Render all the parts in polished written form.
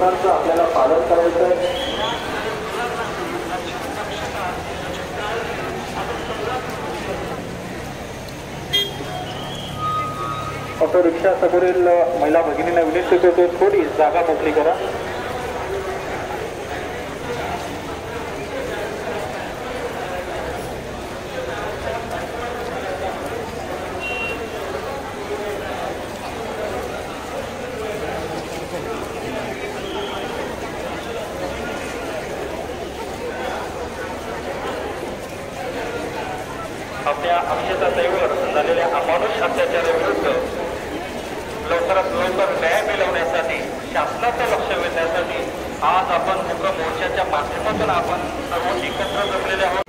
सूचनांचं आपल्याला पालन करायचं आहे। ऑटो रिक्षा समोरील महिला भगिनींना विनंती करतो, थोडी जागा मोकळी करा। आपल्या अक्षताताईवर झालेल्या अमानुष अत्याचाराविरुद्ध लवकरात लवकर न्याय मिळवण्यासाठी शासनाचं लक्ष वेधण्यासाठी आज आपण मूक मोर्चाच्या माध्यमातून आपण सर्व एकत्र जमलेले आहोत।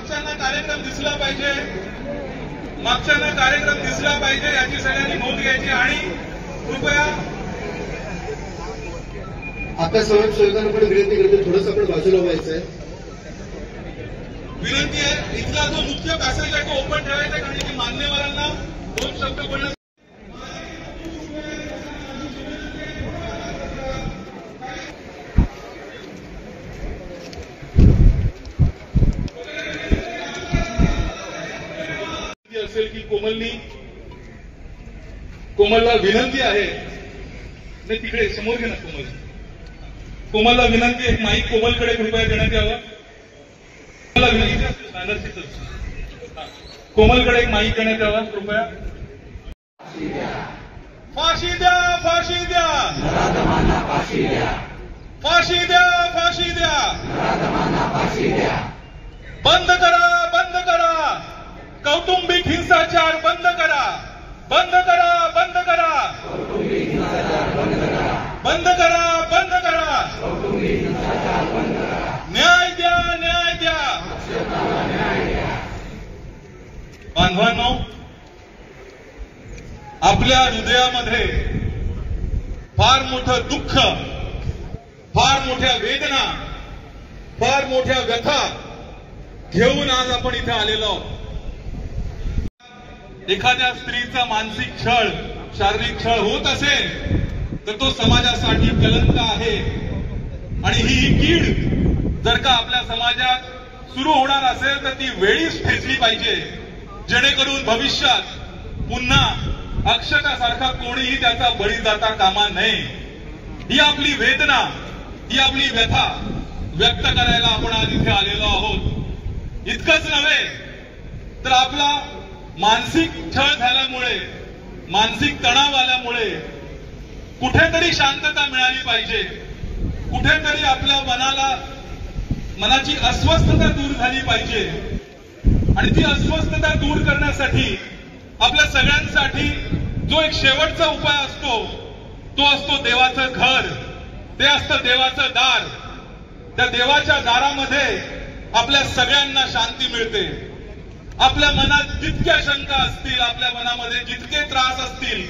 मागच्याना कार्यक्रम दिसला पाहिजे याची सगळ्यांनी नोंद घ्यायची आणि कृपया आता स्वयंसेवकांना पण विनंती करतो, थोडंसं आपण बाजूला व्हायचंय। विनंती आहे, इथला जो मुख्य पॅसेज आहे तो ओपन ठेवायचा आहे, कारण की मान्यवरांना 2 शब्द बोलण्यास असेल की कोमलला विनंती आहे, नाही तिकडे समोर घे ना कोमलला विनंती आहे, माईक कोमलकडे कृपया देण्यात यावं। कोमलकडे एक माईक देण्यात यावा कृपया। फाशी द्या, फाशी द्या, फाशी द्या, फाशी द्या, फाशी द्या, बंद करा, बंद करा, कौटुंबिक हिंसाचार बंद करा, बंद करा, बंद करा, बंद करा, बंद करा, न्याय द्या, न्याय द्या। बांधवांनो, आपल्या हृदयामध्ये फार मोठं दुःख, फार मोठ्या वेदना, फार मोठ्या व्यथा घेऊन आज आपण इथे आलेलो आहोत। एखाद्या स्त्रीचा मानसिक छळ, शारीरिक छळ होत असेल तर तो समाजासाठी कलंक आहे आणि ही कीड जर का आपल्या समाजात सुरू होणार असेल तर ती वेळीच ठेचली पाहिजे, जेणेकरून भविष्यात पुन्हा अक्षतासारखा कोणीही त्याचा बळी जाता कामा नये। ही आपली वेदना, ही आपली व्यथा व्यक्त करायला आपण आज इथे आलेलो आहोत। इतकंच नव्हे तर आपला मानसिक छळ झाल्यामुळे, मानसिक तणाव आल्यामुळे कुठेतरी शांतता मिळाली पाहिजे, कुठेतरी आपल्या मनाची अस्वस्थता दूर झाली पाहिजे आणि ती अस्वस्थता दूर करण्यासाठी आपल्या सगळ्यांसाठी जो एक शेवटचा उपाय असतो तो असतो देवाचं घर, ते असतं देवाचं दार। त्या देवाच्या दारामध्ये आपल्या सगळ्यांना शांती मिळते। आपल्या मनात जितक्या शंका असतील, आपल्या मनामध्ये जितके त्रास असतील,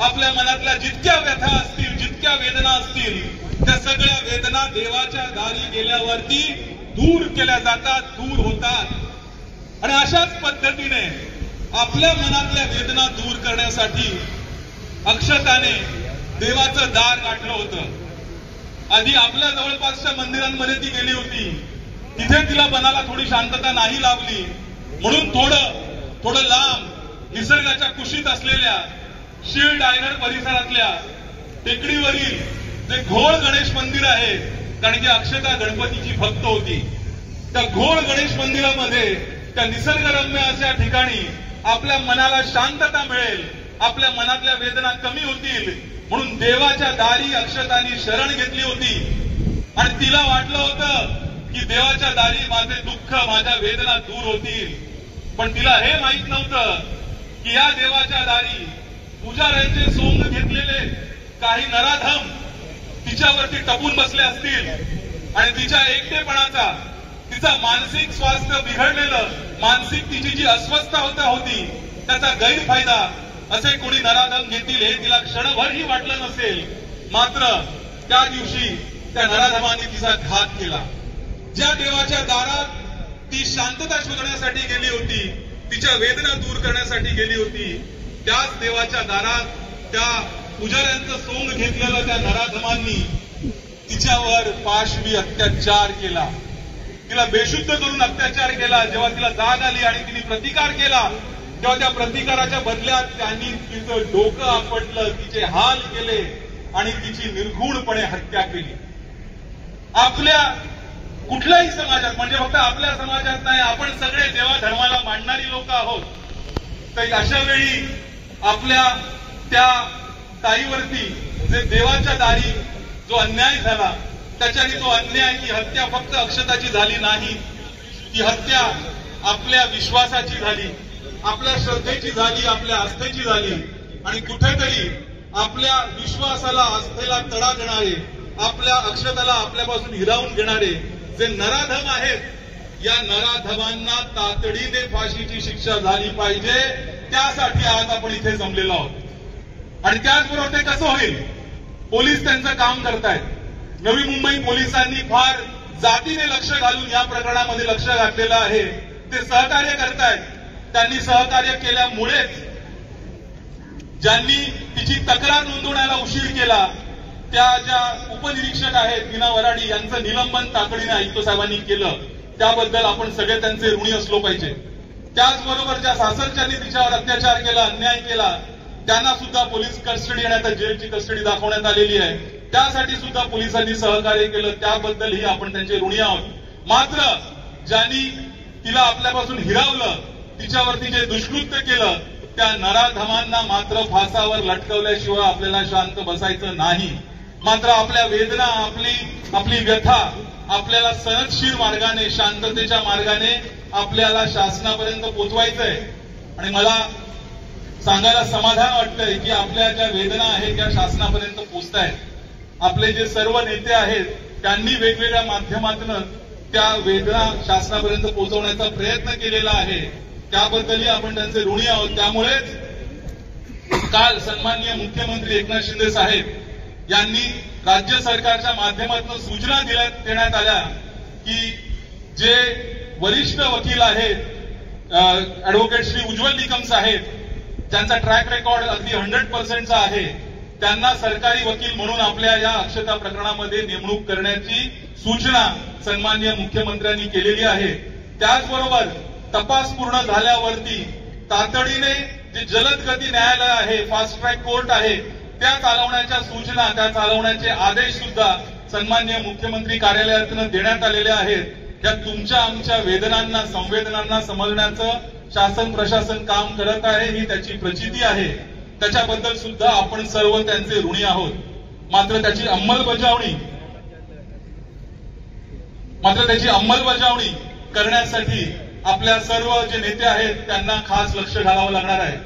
आपल्या मनातल्या जितक्या व्यथा असतील, जितक्या वेदना असतील, त्या सगळ्या वेदना देवाच्या दारी गेल्यावरती दूर केल्या जातात, दूर होतात। आणि अशाच पद्धतीने आपल्या मनातल्या वेदना दूर करण्यासाठी अक्षताने देवाचं दार गाठलं होतं। आधी आपल्या जवळपासच्या मंदिरांमध्ये ती गेली होती, तिथे तिला मनाला थोडी शांतता नाही लाभली, म्हणून थोडं लांब निसर्गाच्या कुशीत असलेल्या शीळ डायनर परिसरातल्या टेकडीवरील जे घोळ गणेश मंदिर आहे, कारण की अक्षता गणपतीची भक्त होती, त्या घोळ गणेश मंदिरामध्ये त्या निसर्गरम्य अशा ठिकाणी आपल्या मनाला शांतता मिळेल, आपल्या मनातल्या वेदना कमी होतील म्हणून देवाच्या दारी अक्षतांनी शरण घेतली होती आणि तिला वाटलं होतं की देवाच्या दारी माझे दुःख माझ्या वेदना दूर होतील. पण तिला हे माहित नव्हतं की या देवाच्या दारी पुजाऱ्यांचे सोंग घेतलेले काही नराधम तिच्यावरती टपून बसले असतील आणि तिच्या एकटेपणाचा, तिचा मानसिक स्वास्थ्य बिघडलेलं, मानसिक तिची जी अस्वस्थता होती त्याचा गैरफायदा असे कोणी नराधम घेतील हे तिला क्षणभरही वाटलं नसेल. मात्र त्या दिवशी त्या नराधमांनी तिचा घात केला. ज्या देवाच्या दारात ती शांतता शोधण्यासाठी गेली होती, तिच्या वेदना दूर करण्यासाठी गेली होती, त्याच देवाच्या दारात त्या पुजाऱ्यांचं सोंग घेतलेलं त्या नराधमांनी तिच्यावर पाशवी अत्याचार केला, तिला बेशुद्ध करून अत्याचार केला. जेव्हा तिला जाग आली आणि तिने प्रतिकार केला तेव्हा त्या प्रतिकाराच्या बदल्यात त्यांनी तिचं डोकं आपटलं, तिचे हाल केले आणि तिची निर्घृणपणे हत्या केली. आपल्या कुठल्याही समाजात, म्हणजे फक्त आपल्या समाजात नाही, आपण सगळे देवा धर्माला मानणारी लोक आहोत. तर अशा वेळी आपल्या त्या ताईवरती जे देवाच्या दारी जो अन्याय झाला, त्याच्याने तो अन्याय, ती हत्या फक्त अक्षताची झाली नाही, ती हत्या आपल्या विश्वासाची झाली, आपल्या श्रद्धेची झाली, आपल्या आस्थेची झाली. आणि कुठेतरी आपल्या विश्वासाला, आस्थेला तडा देणारे, आपल्या अक्षताला आपल्यापासून हिरावून घेणारे जे नराधम आहेत, या नराधमांना तातडीने फाशीची शिक्षा झाली पाहिजे. त्यासाठी आज आपण इथे जमलेलो आहोत. आणि त्याचबरोबर ते कसं होईल? पोलीस त्यांचं काम करतायत. नवी मुंबई पोलिसांनी फार जातीने लक्ष घालून या प्रकरणामध्ये लक्ष घातलेलं आहे. ते सहकार्य करतायत. त्यांनी सहकार्य केल्यामुळेच ज्यांनी तिची तक्रार नोंदवण्याला उशीर केला त्या ज्या उपनिरीक्षक आहेत मीना वराडी यांचं निलंबन तातडीने आयुक्त साहेबांनी केलं, त्याबद्दल आपण सगळे त्यांचे ऋणी असलो पाहिजे. त्याचबरोबर ज्या सासरच्यांनी तिच्यावर अत्याचार केला, अन्याय केला, त्यांना सुद्धा पोलीस कस्टडी आणि आता जेलची कस्टडी दाखवण्यात आलेली आहे. त्यासाठी सुद्धा पोलिसांनी सहकार्य केलं, त्याबद्दलही आपण त्यांचे ऋणी आहोत. मात्र ज्यांनी तिला आपल्यापासून हिरावलं, तिच्यावरती जे दुष्कृत्य केलं, त्या नराधमांना मात्र फासावर लटकवल्याशिवाय आपल्याला शांत बसायचं नाही. मात्र आपल्या वेदना, आपली व्यथा आपल्याला सनदशीर मार्गाने, शांततेच्या मार्गाने आपल्याला शासनापर्यंत पोहोचवायचंय. आणि मला सांगायला समाधान वाटतंय की आपल्या ज्या वेदना आहेत त्या शासनापर्यंत पोहोचतायत. आपले जे सर्व नेते आहेत त्यांनी वेगवेगळ्या माध्यमातून त्या वेदना शासनापर्यंत पोहोचवण्याचा प्रयत्न केलेला आहे. त्याबद्दलही आपण त्यांचे ऋणी आहोत. त्यामुळेच काल सन्माननीय मुख्यमंत्री एकनाथ शिंदे साहेब यांनी राज्य सरकारच्या माध्यमातून सूचना देण्यात आल्या की जे वरिष्ठ वकील आहेत, अॅडव्होकेट श्री उज्ज्वल निकम साहेब, ज्यांचा ट्रॅक रेकॉर्ड अगदी 100%चा आहे, त्यांना सरकारी वकील म्हणून आपल्या या अक्षता प्रकरणामध्ये नेमणूक करण्याची सूचना सन्माननीय मुख्यमंत्र्यांनी केलेली आहे. त्याचबरोबर तपास पूर्ण झाल्यावरती तातडीने जे जलद गती न्यायालय आहे, फास्ट ट्रॅक कोर्ट आहे, त्या चालवण्याच्या सूचना, त्या चालवण्याचे आदेश सुद्धा सन्माननीय मुख्यमंत्री कार्यालयातून देण्यात आलेले आहेत. या तुमच्या आमच्या वेदनांना, संवेदनांना समजण्याचं शासन प्रशासन काम करत आहे, ही त्याची प्रचिती आहे. त्याच्याबद्दल सुद्धा आपण सर्व त्यांचे ऋणी आहोत. मात्र त्याची अंमलबजावणी करण्यासाठी आपल्या सर्व जे नेते आहेत त्यांना खास लक्ष घालावं लागणार आहे.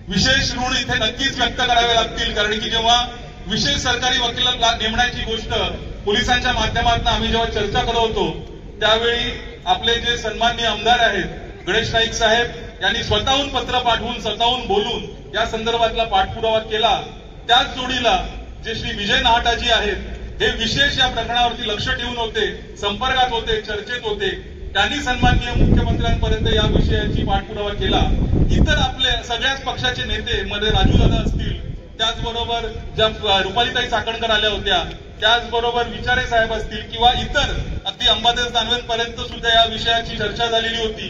विशेष ऋण इथे नक्कीच व्यक्त करावे लागतील, कारण की जेव्हा विशेष सरकारी वकील नेमण्याची गोष्ट पोलिसांच्या माध्यमातून आम्ही जेव्हा चर्चा करत होतो त्यावेळी आपले जे सन्माननीय आमदार आहेत गणेश नाईक साहेब यांनी स्वतःहून पत्र पाठवून, स्वतःहून बोलून या संदर्भातला पाठपुरावा केला. त्याच जोडीला जे श्री विजय नाहटाजी आहेत हे विशेष या प्रकरणावरती लक्ष ठेवून होते, संपर्कात होते, चर्चेत होते. त्यांनी सन्माननीय मुख्यमंत्र्यांपर्यंत या विषयाची पाठपुरावा केला. इतर आपले सगळ्याच पक्षाचे नेते मध्ये राजूदादा असतील, त्याचबरोबर ज्या रुपालीताई चाकणकर आल्या होत्या, त्याचबरोबर विचारे साहेब असतील किंवा इतर अगदी अंबादास दानवेंपर्यंत सुद्धा या विषयाची चर्चा झालेली होती.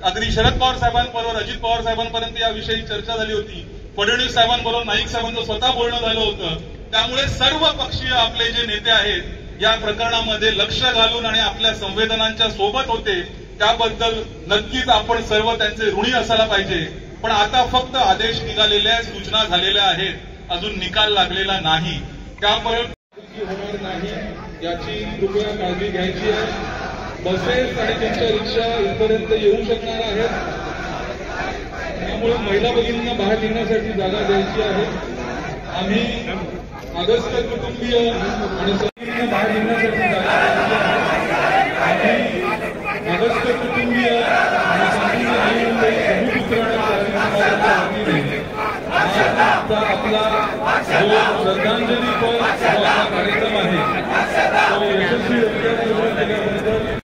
अगदी शरद पवार साहेबांबरोबर, अजित पवार साहेबांपर्यंत या विषयी चर्चा झाली होती. फडणवीस साहेबांबरोबर नाईक साहेबांचं स्वतः बोलणं झालं होतं. त्यामुळे सर्व पक्षीय आपले जे नेते आहेत या प्रकरणामध्ये लक्ष घालून आणि आपल्या संवेदनांच्या सोबत होते, त्याबद्दल नक्कीच आपण सर्व त्यांचे ऋणी असायला पाहिजे. पण आता फक्त आदेश निघालेले आहेत, सूचना झालेल्या आहेत. अजून निकाल लागलेला नाही, त्यामुळे होणार नाही याची कृपया काळजी घ्यायची आहे। बसेस आणि त्यांच्या रिक्षा इथपर्यंत येऊ शकणार आहेत, त्यामुळे महिला भगिनींना बाहेर निघण्यासाठी जागा द्यायची आहे। आम्ही आगस्कर कुटुंबीय आणि सगळ्यांना बाहेर निघण्यासाठी जागा द्यायची आहे। आम्ही आगस्कर कुटुंबीय आणि संपूर्ण नवी मुंबई भूमिपुत्रांच्या समाजाच्या वतीने आपला जो श्रद्धांजलीपर जो आपला कार्यक्रम आहे